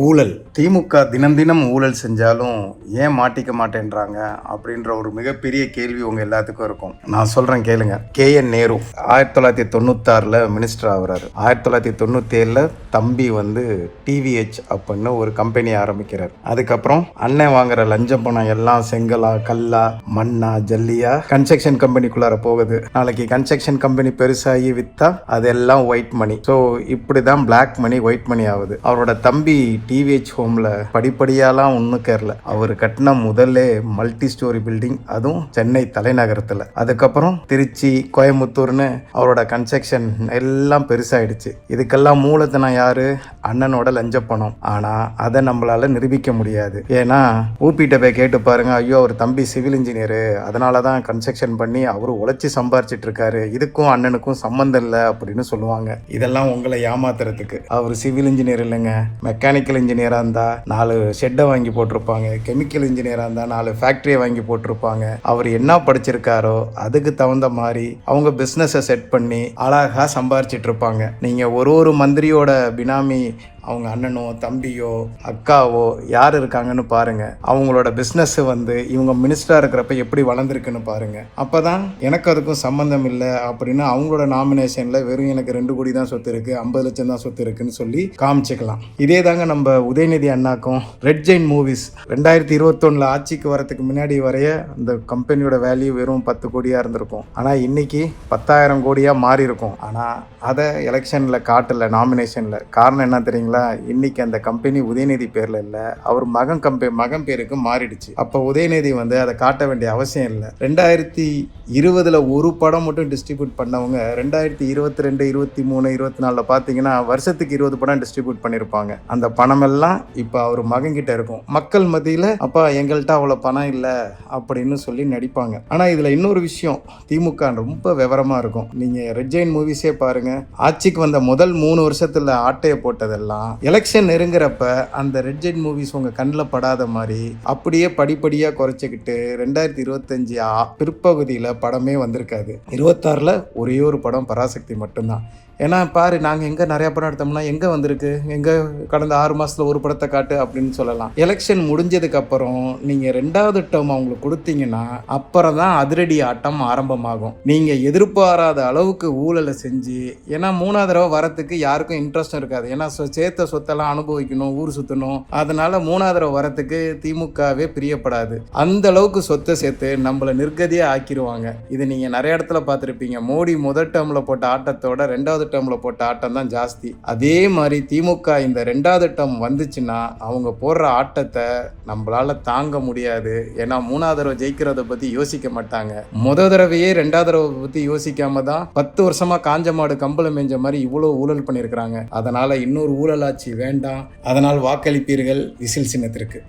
ஊழல். திமுக தினம் தினம் ஊழல் செஞ்சாலும் ஏன் மாட்டிக்க மாட்டேன்றாங்க அப்படின்ற ஒரு மிகப்பெரிய கேள்வி உங்க எல்லாத்துக்கும் இருக்கும். நான் சொல்றேன் கேளுங்க. KN நேரு 1996 மினிஸ்டர் ஆகுறாரு. 1997 தம்பி TVH அப்படின்னு ஒரு கம்பெனி ஆரம்பிக்கிறார். அதுக்கப்புறம் அண்ணன் வாங்குற லஞ்ச பணம் எல்லாம் செங்கலா, கல்லா, மண்ணா, ஜல்லியா கன்ஸ்ட்ரக்ஷன் கம்பெனிக்குள்ளார போகுது. நாளைக்கு கன்ஸ்ட்ரக்ஷன் கம்பெனி பெருசாகி வித்தா அதெல்லாம் ஒயிட் மணி. ஸோ இப்படிதான் பிளாக் மணி ஒயிட் மணி ஆகுது. அவரோட தம்பி TVH ஹோம்ல படிப்படியாலாம் ஒன்றும் கேரல. அவர் கட்டின முதல்ல மல்டி ஸ்டோரி பில்டிங், அதுவும் சென்னை தலைநகரத்தில். அதுக்கப்புறம் திருச்சி, கோயம்புத்தூர்னு அவரோட கன்ஸ்ட்ரக்ஷன் எல்லாம் பெருசாயிடுச்சு. இதுக்கெல்லாம் மூலதனம் யாரு? அண்ணனோட லஞ்ச பணம். ஆனா அதை நம்மளால நிரூபிக்க முடியாது. ஏன்னா ஊபிட்ட போய் கேட்டு பாருங்க, ஐயோ அவர் தம்பி சிவில் இன்ஜினியரு, அதனாலதான் கன்ஸ்ட்ரக்ஷன் பண்ணி அவரு உழைச்சி சம்பாரிச்சிட்டு இருக்காரு, இதுக்கும் அண்ணனுக்கும் சம்பந்தம் இல்லை அப்படின்னு சொல்லுவாங்க. இதெல்லாம் உங்களை ஏமாத்துறதுக்கு. அவர் சிவில் இன்ஜினியர் இல்லைங்க, மெக்கானிக்கல் இன்ஜினியராக இருந்தால் 4 ஷெட்டை வாங்கி போட்டிருப்பாங்க, கெமிக்கல் இன்ஜினியராக இருந்தால் 4 ஃபேக்ட்ரியை வாங்கி போட்டிருப்பாங்க. அவர் என்ன படிச்சிருக்காரோ அதுக்கு தகுந்த மாதிரி அவங்க பிஸ்னஸை செட் பண்ணி அழகாக சம்பாரிச்சிட்டு இருப்பாங்க. நீங்கள் ஒரு மந்திரியோட பினாமி அவங்க அண்ணனோ தம்பியோ அக்காவோ யார் இருக்காங்கன்னு பாருங்க. அவங்களோட பிஸ்னஸ் இவங்க மினிஸ்டராக இருக்கிறப்ப எப்படி வளர்ந்துருக்குன்னு பாருங்க. அப்போதான் எனக்கு அதுக்கும் சம்மந்தம் இல்லை அப்படின்னு அவங்களோட நாமினேஷனில் வெறும் எனக்கு 2 கோடி தான் சொத்து இருக்கு, 50 லட்சம் தான் சொத்து இருக்குன்னு சொல்லி காமிச்சிக்கலாம். இதே தாங்க நம்ம உதயநிதி அண்ணாக்கும். ரெட் ஜெயின் மூவிஸ் 2021 ஆட்சிக்கு வரதுக்கு முன்னாடி வரைய அந்த கம்பெனியோட வேல்யூ வெறும் 10 கோடியாக இருந்திருக்கும். ஆனால் இன்னைக்கு 10,000 கோடியாக மாறி இருக்கும். ஆனால் அதை எலெக்ஷனில் காட்டல, நாமினேஷனில். காரணம் என்ன தெரியுங்களா? இன்னைக்கு அந்த கம்பெனி உதயநிதி பேர்ல இல்ல, அவர் மகன் பேருக்கு மாறிடுச்சு. அப்ப உதயநிதி அதை காட்ட வேண்டிய அவசியம் இல்லை. 2020 ஒரு படம் மட்டும் டிஸ்ட்ரிபியூட் பண்ணவங்க 2022, 23, 24 பாத்தீங்கன்னா வருஷத்துக்கு 20 படம் டிஸ்ட்ரிபியூட் பண்ணிருப்பாங்க. அந்த பணம் எல்லாம் இப்ப அவர் மகன் கிட்ட இருக்கும். மக்கள் மத்தியில அப்பா எங்கள்கிட்ட அவ்வளவு பணம் இல்லை அப்படின்னு சொல்லி நடிப்பாங்க. ஆனா இதுல இன்னொரு விஷயம், திமுக ரொம்ப விவரமா இருக்கும். நீங்க ரெட் ஜெயின் மூவிஸே பாருங்க. ஆட்சிக்கு வந்த முதல் 3 வருஷத்துல ஆட்டையை போட்டதெல்லாம் எலெக்ஷன் நெருங்குறப்ப அந்த ரெட் ஜெயின் மூவிஸ் உங்க கண்ணில் படாத மாதிரி அப்படியே படிப்படியா குறைச்சிக்கிட்டு 2025 பிற்பகுதியில் படமே வந்திருக்காது. 26 ஒரே ஒரு படம் பராசக்தி மட்டும்தான். ஏன்னா பாரு, நாங்கள் எங்கே நிறையா படம் எடுத்தோம்னா எங்கே வந்திருக்கு, எங்கே கடந்த 6 மாதத்தில் ஒரு படத்தை காட்டு அப்படின்னு சொல்லலாம். எலெக்ஷன் முடிஞ்சதுக்கப்புறம் நீங்கள் 2வது டேர்ம் அவங்களுக்கு கொடுத்தீங்கன்னா அப்புறம் தான் அதிரடி ஆட்டம் ஆரம்பமாகும். நீங்கள் எதிர்பாராத அளவுக்கு ஊழலை செஞ்சு, ஏன்னா 3வது தடவை வரத்துக்கு யாருக்கும் இன்ட்ரெஸ்டும் இருக்காது. ஏன்னா சேர்த்த சொத்தெல்லாம் அனுபவிக்கணும், ஊர் சுற்றணும். அதனால 3வது தடவை வரத்துக்கு திமுகவே பிரியப்படாது. அந்த அளவுக்கு சொத்தை சேர்த்து நம்மளை நிர்கதியாக ஆக்கிடுவாங்க. இது நீங்கள் நிறைய இடத்துல பார்த்துருப்பீங்க. மோடி முதல் டேர்மில் போட்ட ஆட்டத்தோட 2வது டேர்ம்ல போட்ட ஆட்டம் தான் ஜாஸ்தி. அதே மாதிரி திமுக இந்த 2வது டேர்ம் வந்துச்சுன்னா அவங்க போடுற ஆட்டத்தை நம்மளால தாங்க முடியாது. ஏன்னா 3வது தடவை ஜெயிக்கிறத பத்தி யோசிக்க மாட்டாங்க. முதல் தடவையே 2வது தடவை பத்தி யோசிக்காம தான் 10 வருஷமா காஞ்ச மாடு கம்பளம் மேஞ்ச மாதிரி இவ்வளவு ஊழல் பண்ணியிருக்கிறாங்க. அதனால இன்னொரு ஊழலாட்சி வேண்டாம். அதனால் வாக்களிப்பீர்கள் விசில் சின்னத்திற்கு.